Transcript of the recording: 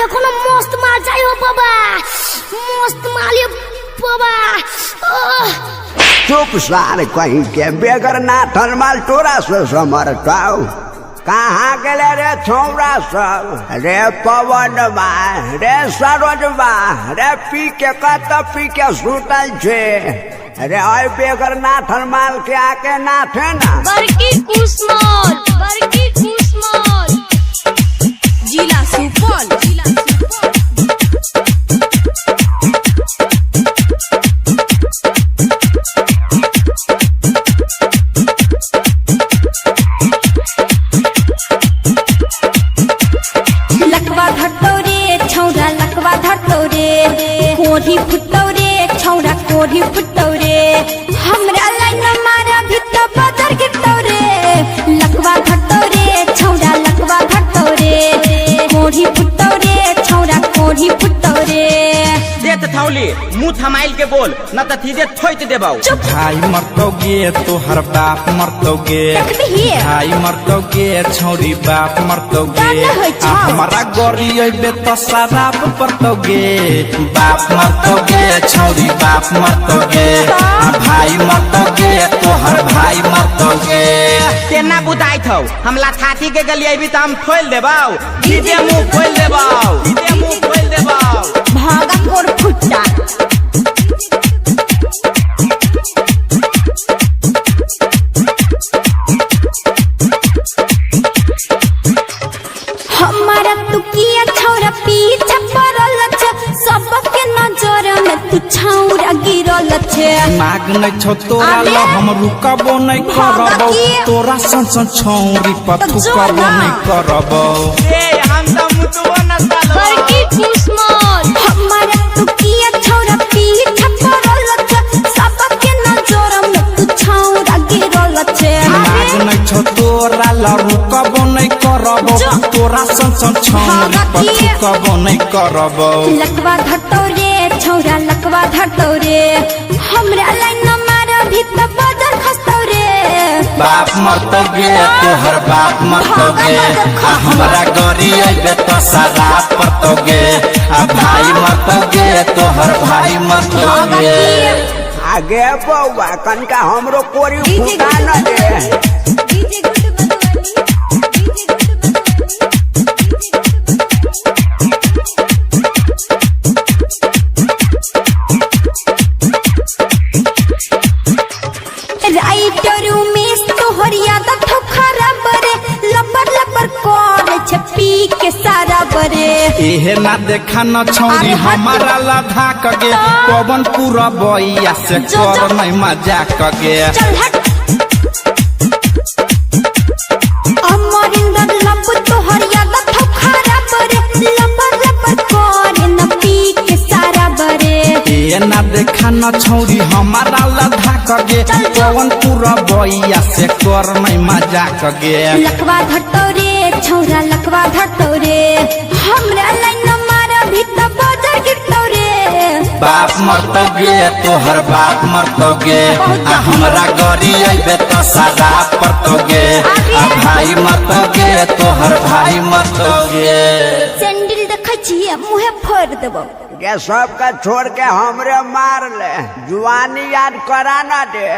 देखो ना मस्त माल चाहिए हो बाबा, मस्त माल ये बाबा। चुप सारे कहीं के बेगर ना थर्मल टोरा से समरताओ कहाँ गले रे छोरा सब रे पवन बा रे सरोज बा रे पी के कत पी के सुतल छे रे आई बेगर ना थर्मल के आके ना थे ना बरकी कुसमल जिला सुपौल कोढ़ी फुटौ रे छौरा कोढ़ी फुटौ रे हमरा लाइन मारा भित्ता बाजार गिरतौ रे लकवा घटौ रे छौरा लकवा घटौ रे कोढ़ी फुटौ रे छौरा कोढ़ी फुटौ रे देत थौली मुंह थमाइल के बोल न त सीधे ठोइत देबौ। भाई मरतोगे तोहर बाप मरतोगे भाई मरतोगे छौरी बाप मरतोगे हमारा गोरी अइबे तो शराब परतोगे बाप मरतोगे छौरी बाप मरतोगे भाई मरतोगे तोहर भाई मरतोगे तेना बुदाइत हौ हमला छाती के गली अइबी त हम खोल देबौ सीधे मुंह खोल देबौ सीधे मुंह खोल देबौ भागा कोर फुट्टा हमारा तू किया छौरा पीछे पड़ल छ सबके नजर में तू छौरा गिरल छे माग नै छौ तोरा ल हम रुकबो नै करबौ तोरा सन छौरी पथुकबो नै करबौ ए हम त मुतबो न सालो बरकी कुसमल हमारा तू किया छौरा पीछे पड़ल छ सबके नजर में तू छौरा गिरल छे माग नै छौ तोरा ल रुकबो नै करबौ तोरा सन छौरी पथुकबो नै करबौ लकवा घटौ रे छौरा लकवा घटौ रे हमरा लाइन मारा भित्ता बाजार खस्तौ रे बाप मरतोगे तोहर बाप मरतोगे हमरा गोरी अइबे तो शराब परतोगे भाई मरतोगे तोहर भाई मरतोगे आगे बउआ कनका हमरो कोरी फुटा न दे राइटर उमेश तोहर याद तो खराब रे लबर लबर करे छे पी के सारा बरे एहे ना देखा न छौरी हमारा लाधा कगे पवन पूरा बइया से कर नै मजाक कगे चल हट अमरिंदर लब तोहर याद तो खराब रे लबर लबर करे न पी के सारा बरे ए ना देखा न छौरी हमारा लाधा कगे पवन पूरा बइया से कर नै मजाक कगे लकवा घटौ रे छौरा लकवा घटौ रे हमरा लाइन मारा भित्ता बाजार गिरतौ रे बाप मरतोगे तोहर बाप मरतोगे हमरा गोरी अइबे तो शराब परतोगे भाई मरतोगे तोहर भाई मरतोगे सैंडल देखै छियै मुहे फोड़ देबौ ये सब का छोड़ के हमरे मार ले जुआनी याद करा ना दे।